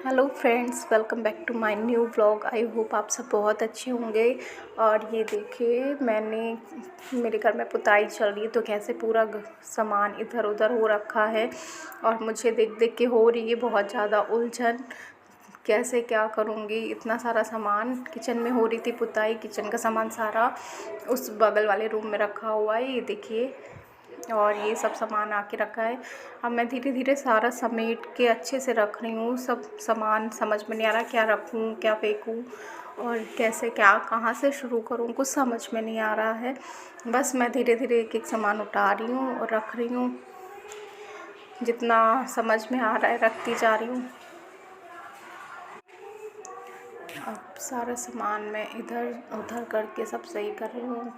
Hello friends, welcome back to my new vlog. I hope आप सब बहुत अच्छे होंगे। और ये देखिए, मेरे घर में पुताई चल रही है तो कैसे पूरा सामान इधर उधर हो रखा है और मुझे देख देख के हो रही है बहुत ज़्यादा उलझन। कैसे क्या करूँगी, इतना सारा सामान किचन में हो रही थी पुताई। किचन का सामान सारा उस बगल वाले रूम में रखा हुआ है, ये देखिए। और ये सब सामान आके रखा है। अब मैं धीरे धीरे सारा समेट के अच्छे से रख रही हूँ। सब सामान समझ में नहीं आ रहा क्या रखूँ क्या फेंकूँ और कैसे क्या कहाँ से शुरू करूँ, कुछ समझ में नहीं आ रहा है। बस मैं धीरे धीरे एक एक सामान उठा रही हूँ और रख रही हूँ, जितना समझ में आ रहा है रखती जा रही हूँ। अब सारा सामान मैं इधर उधर करके सब सही कर रही हूँ।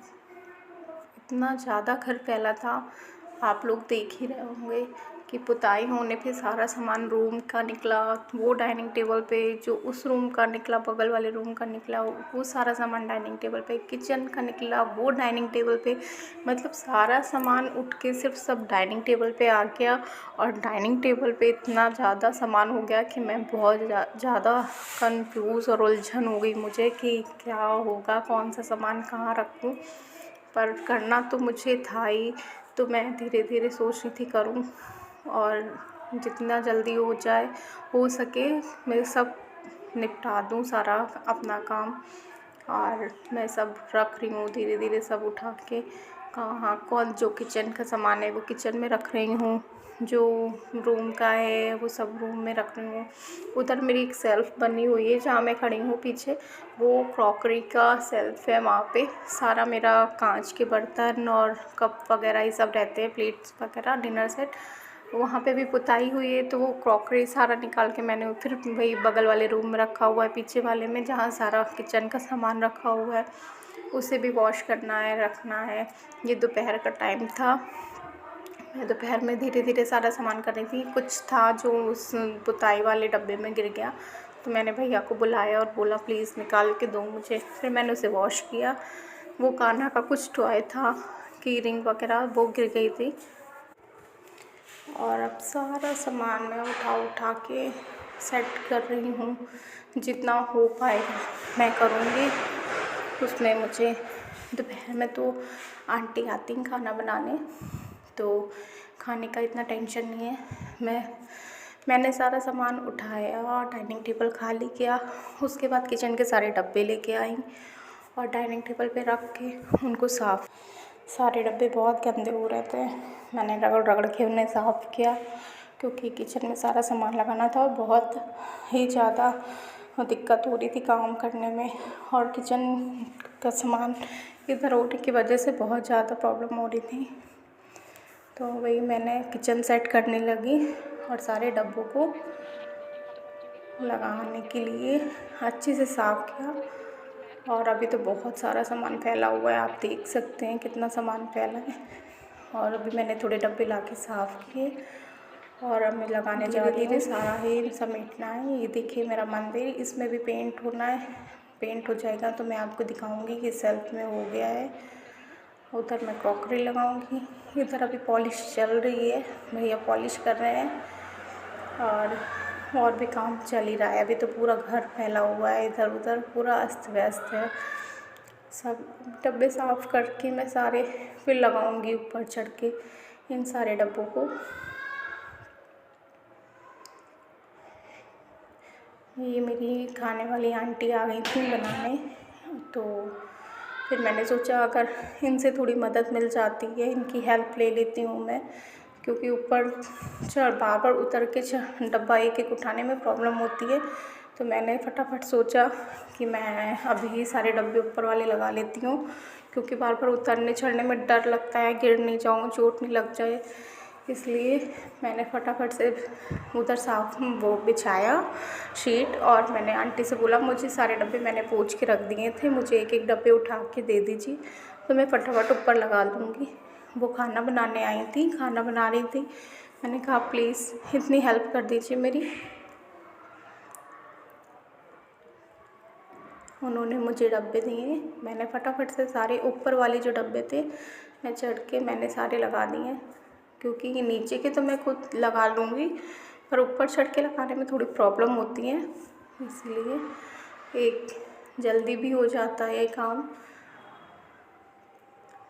इतना ज़्यादा घर फैला था, आप लोग देख ही रहे होंगे कि पुताई होने पे सारा सामान रूम का निकला, वो डाइनिंग टेबल पे, जो उस रूम का निकला, बगल वाले रूम का निकला, वो सारा सामान डाइनिंग टेबल पे, किचन का निकला वो डाइनिंग टेबल पे। मतलब सारा सामान उठ के सिर्फ सब डाइनिंग टेबल पे आ गया। और डाइनिंग टेबल पे इतना ज़्यादा सामान हो गया कि मैं बहुत ज़्यादा कंफ्यूज और उलझन हो गई मुझे कि क्या होगा, कौन सा सामान कहाँ रखूँ। पर करना तो मुझे था ही, तो मैं धीरे धीरे सोच रही थी करूं और जितना जल्दी हो सके मैं सब निपटा दूं सारा अपना काम। और मैं सब रख रही हूँ धीरे धीरे सब उठा के। कहाँ कौन जो किचन का सामान है वो किचन में रख रही हूँ, जो रूम का है वो सब रूम में रख रही हूँ। उधर मेरी एक सेल्फ़ बनी हुई है जहाँ मैं खड़ी हूँ पीछे, वो क्रॉकरी का सेल्फ़ है। वहाँ पे सारा मेरा कांच के बर्तन और कप वगैरह ये सब रहते हैं, प्लेट्स वगैरह, डिनर सेट। वहाँ पे भी पुताई हुई है तो वो क्रॉकरी सारा निकाल के मैंने फिर वही बगल वाले रूम में रखा हुआ है, पीछे वाले में जहाँ सारा किचन का सामान रखा हुआ है। उसे भी वॉश करना है, रखना है। ये दोपहर का टाइम था, मैं दोपहर में धीरे धीरे सारा सामान कर रही थी। कुछ था जो उस पुताई वाले डब्बे में गिर गया, तो मैंने भैया को बुलाया और बोला प्लीज़ निकाल के दो मुझे। फिर मैंने उसे वॉश किया। वो कान्हा का कुछ टॉय था, की रिंग वगैरह, वो गिर गई थी। और अब सारा सामान मैं उठा के सेट कर रही हूँ। जितना हो पाएगा मैं करूँगी। उसमें मुझे दोपहर में तो आंटी आती हैं खाना बनाने, तो खाने का इतना टेंशन नहीं है। मैंने सारा सामान उठाया, डाइनिंग टेबल खाली किया, उसके बाद किचन के सारे डब्बे लेके आई और डाइनिंग टेबल पे रख के उनको सारे डब्बे बहुत गंदे हो रहे थे। मैंने रगड़ रगड़ के उन्हें साफ़ किया, क्योंकि किचन में सारा सामान लगाना था और बहुत ही ज़्यादा दिक्कत हो रही थी काम करने में। और किचन का सामान इधर होने की वजह से बहुत ज़्यादा प्रॉब्लम हो रही थी। तो वही मैंने किचन सेट करने लगी और सारे डब्बों को लगाने के लिए अच्छे से साफ़ किया। और अभी तो बहुत सारा सामान फैला हुआ है, आप देख सकते हैं कितना सामान फैला है। और अभी मैंने थोड़े डब्बे लाके साफ़ किए और अब मैं लगाने जा रही हूँ। सारा ही समेटना है। ये देखिए मेरा मंदिर, इसमें भी पेंट होना है। पेंट हो जाएगा तो मैं आपको दिखाऊंगी कि सेल्फ में हो गया है। उधर मैं क्रॉकरी लगाऊंगी। इधर अभी पॉलिश चल रही है, भैया पॉलिश कर रहे हैं और भी काम चल ही रहा है। अभी तो पूरा घर फैला हुआ है, इधर उधर पूरा अस्त व्यस्त है। सब डब्बे साफ़ करके मैं सारे फिर लगाऊंगी ऊपर चढ़ के इन सारे डब्बों को। ये मेरी खाने वाली आंटी आ गई थी बनाने, तो फिर मैंने सोचा अगर इनसे थोड़ी मदद मिल जाती है, इनकी हेल्प ले लेती हूँ मैं, क्योंकि ऊपर बार बार उतर के डब्बा एक एक उठाने में प्रॉब्लम होती है। तो मैंने फटाफट सोचा कि मैं अभी सारे डब्बे ऊपर वाले लगा लेती हूँ, क्योंकि बार बार उतरने चढ़ने में डर लगता है, गिर नहीं जाऊँ, चोट नहीं लग जाए। इसलिए मैंने फटाफट से उधर वो बिछाया शीट और मैंने आंटी से बोला मुझे सारे डब्बे मैंने पोंछ के रख दिए थे, मुझे एक एक डब्बे उठा के दे दीजिए तो मैं फटाफट ऊपर लगा लूँगी। वो खाना बनाने आई थी, खाना बना रही थी। मैंने कहा प्लीज़ इतनी हेल्प कर दीजिए मेरी। उन्होंने मुझे डब्बे दिए, मैंने फटाफट से सारे ऊपर वाले जो डब्बे थे मैं चढ़ के मैंने सारे लगा दिए, क्योंकि नीचे के तो मैं खुद लगा लूँगी, पर ऊपर चढ़ के लगाने में थोड़ी प्रॉब्लम होती है, इसलिए एक जल्दी भी हो जाता है ये काम।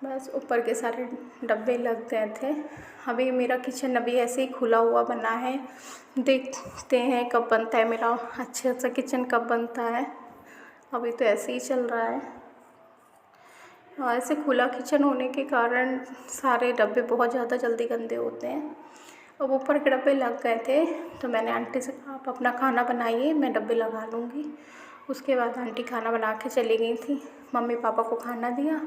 बस ऊपर के सारे डब्बे लग गए थे। अभी मेरा किचन अभी ऐसे ही खुला हुआ बना है, देखते हैं कब बनता है मेरा अच्छा सा किचन, कब बनता है। अभी तो ऐसे ही चल रहा है। और ऐसे खुला किचन होने के कारण सारे डब्बे बहुत ज़्यादा जल्दी गंदे होते हैं। अब ऊपर के डब्बे लग गए थे तो मैंने आंटी से कहा आप अपना खाना बनाइए, मैं डब्बे लगा लूँगी। उसके बाद आंटी खाना बना के चली गई थी। मम्मी पापा को खाना दिया,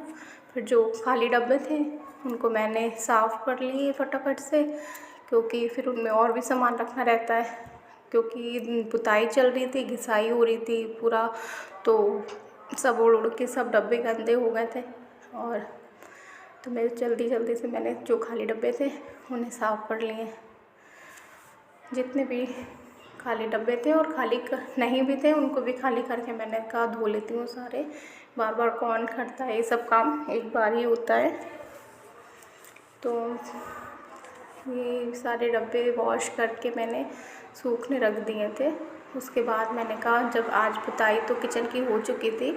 फिर जो खाली डब्बे थे उनको मैंने साफ़ कर लिए फटाफट से, क्योंकि फिर उनमें और भी सामान रखना रहता है, क्योंकि पुताई चल रही थी, घिसाई हो रही थी पूरा, तो सब उड़ उड़ के सब डब्बे गंदे हो गए थे। और तो मैं जल्दी जल्दी से मैंने जो खाली डब्बे थे उन्हें साफ़ कर लिए। जितने भी खाली डब्बे थे और खाली नहीं भी थे उनको भी खाली करके मैंने कहा धो लेती हूँ सारे, बार बार कौन करता है, ये सब काम एक बार ही होता है। तो ये सारे डब्बे वॉश करके मैंने सूखने रख दिए थे। उसके बाद मैंने कहा जब आज पुताई तो किचन की हो चुकी थी,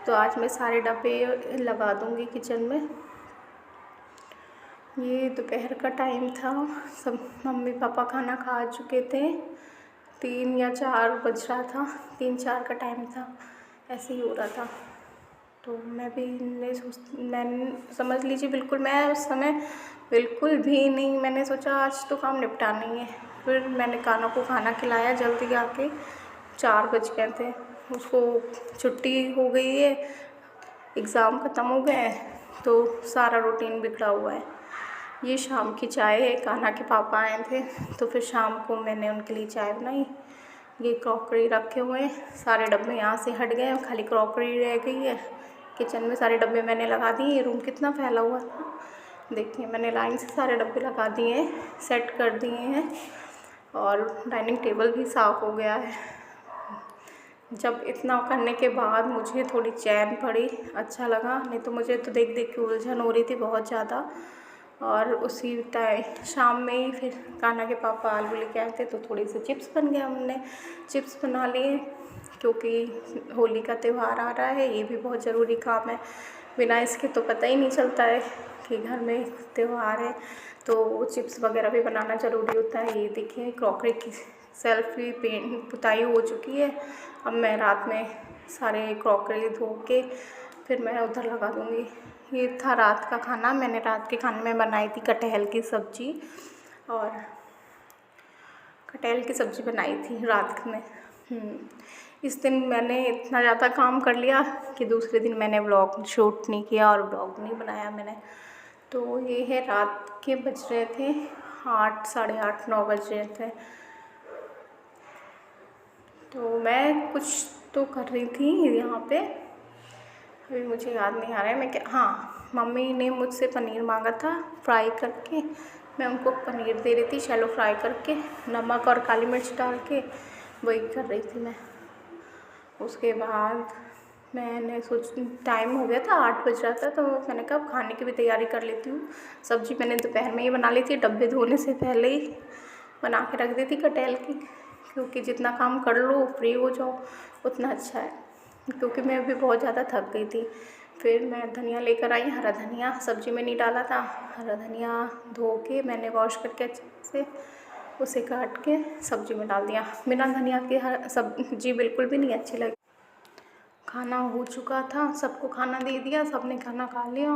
तो आज मैं सारे डब्बे लगा दूँगी किचन में। ये दोपहर का टाइम था, सब मम्मी पापा खाना खा चुके थे, 3 या 4 बज रहा था, 3-4 का टाइम था, ऐसे ही हो रहा था। तो मैं भी मैंने समझ लीजिए बिल्कुल, मैं उस समय बिल्कुल भी नहीं, मैंने सोचा आज तो काम निपटाना ही है। फिर मैंने कान्हा को खाना खिलाया जल्दी आके, 4 बज गए थे, उसको छुट्टी हो गई है, एग्ज़ाम ख़त्म हो गए हैं, तो सारा रूटीन बिगड़ा हुआ है। ये शाम की चाय है, कान्हा के पापा आए थे तो फिर शाम को मैंने उनके लिए चाय बनाई। ये क्रॉकरी रखे हुए हैं, सारे डब्बे यहाँ से हट गए, खाली क्रॉकरी रह गई है। किचन में सारे डब्बे मैंने लगा दिए, ये रूम कितना फैला हुआ था, देखिए मैंने लाइन से सारे डब्बे लगा दिए हैं, सेट कर दिए हैं, और डाइनिंग टेबल भी साफ़ हो गया है। जब इतना करने के बाद मुझे थोड़ी चैन पड़ी, अच्छा लगा, नहीं तो मुझे तो देख देख के उलझन हो रही थी बहुत ज़्यादा। और उसी टाइम शाम में ही फिर कान्हा के पापा आलू लेके आए थे, तो थोड़ी सी चिप्स बन गया, हमने चिप्स बना लिए, क्योंकि होली का त्यौहार आ रहा है, ये भी बहुत ज़रूरी काम है, बिना इसके तो पता ही नहीं चलता है कि घर में त्यौहार है, तो चिप्स वगैरह भी बनाना ज़रूरी होता है। ये देखिए क्रॉकरी की सेल्फ भी पेंट पुताई हो चुकी है। अब मैं रात में सारे क्रॉकरी धो के फिर मैं उधर लगा दूँगी। ये था रात का खाना, मैंने रात के खाने में बनाई थी कटहल की सब्ज़ी, और कटहल की सब्ज़ी बनाई थी रात में। इस दिन मैंने इतना ज़्यादा काम कर लिया कि दूसरे दिन मैंने व्लॉग शूट नहीं किया और व्लॉग नहीं बनाया मैंने। तो ये है रात के बज रहे थे 8, साढ़े 8, 9 बज रहे थे। तो मैं कुछ तो कर रही थी यहाँ पे, अभी मुझे याद नहीं आ रहा है मैं क्या, हाँ मम्मी ने मुझसे पनीर मांगा था फ्राई करके, मैं उनको पनीर दे रही थी शैलो फ्राई करके, नमक और काली मिर्च डाल के, वही कर रही थी मैं। उसके बाद मैंने टाइम हो गया था, 8 बज रहा था, तो मैंने कहा खाने की भी तैयारी कर लेती हूँ। सब्ज़ी मैंने दोपहर में ही बना ली थी, डब्बे धोने से पहले ही बना के रख दी थी कटहल की, क्योंकि जितना काम कर लो फ्री हो जाओ उतना अच्छा है, क्योंकि मैं अभी बहुत ज़्यादा थक गई थी। फिर मैं धनिया लेकर आई, हरा धनिया सब्ज़ी में नहीं डाला था, हरा धनिया धो के मैंने वॉश करके अच्छे से उसे काट के सब्ज़ी में डाल दिया। बिना धनिया के सब्ज़ी बिल्कुल भी नहीं अच्छी लगी। खाना हो चुका था, सबको खाना दे दिया, सबने खाना खा लिया,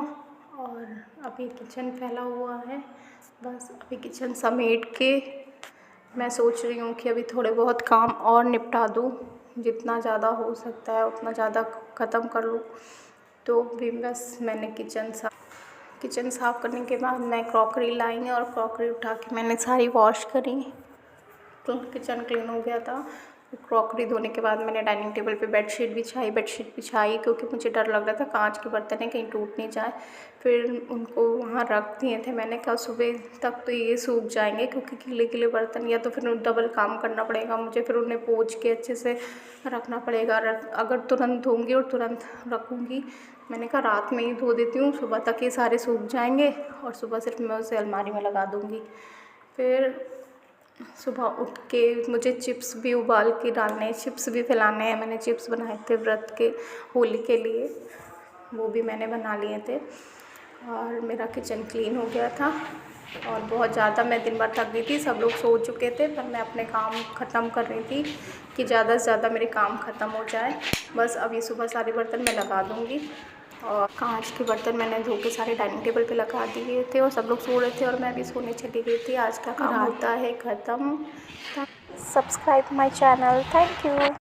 और अभी किचन फैला हुआ है। बस अभी किचन समेट के मैं सोच रही हूँ कि अभी थोड़े बहुत काम और निपटा दूँ, जितना ज़्यादा हो सकता है उतना ज़्यादा ख़त्म कर लूँ। तो भी बस मैंने किचन साफ़ करने के बाद मैं क्रॉकरी लाई और क्रॉकरी उठा के मैंने सारी वॉश करी, तो किचन क्लीन हो गया था। क्रॉकरी धोने के बाद मैंने डाइनिंग टेबल पे बेडशीट बिछाई, क्योंकि मुझे डर लग रहा था कांच के बर्तन है कहीं टूट नहीं जाए। फिर उनको वहाँ रख दिए थे, मैंने कहा सुबह तक तो ये सूख जाएंगे, क्योंकि गीले बर्तन, या तो फिर डबल काम करना पड़ेगा मुझे, फिर उन्हें पोंछ के अच्छे से रखना पड़ेगा। अगर तुरंत धोऊँगी और तुरंत रखूँगी, मैंने कहा रात में ही धो देती हूँ, सुबह तक ये सारे सूख जाएंगे और सुबह सिर्फ मैं उसे अलमारी में लगा दूँगी। फिर सुबह उठ के मुझे चिप्स भी उबाल के डालने हैं, चिप्स भी फैलाने हैं। मैंने चिप्स बनाए थे व्रत के, होली के लिए, वो भी मैंने बना लिए थे। और मेरा किचन क्लीन हो गया था और बहुत ज़्यादा मैं दिन भर थक गई थी। सब लोग सो चुके थे पर मैं अपने काम ख़त्म कर रही थी कि ज़्यादा से ज़्यादा मेरे काम ख़त्म हो जाए। बस अभी सुबह सारे बर्तन मैं लगा दूँगी। और कांच के बर्तन मैंने धो के सारे डाइनिंग टेबल पे लगा दिए थे और सब लोग सो रहे थे और मैं भी सोने चली गई थी। आज का काम होता है ख़त्म। Subscribe my channel. Thank you.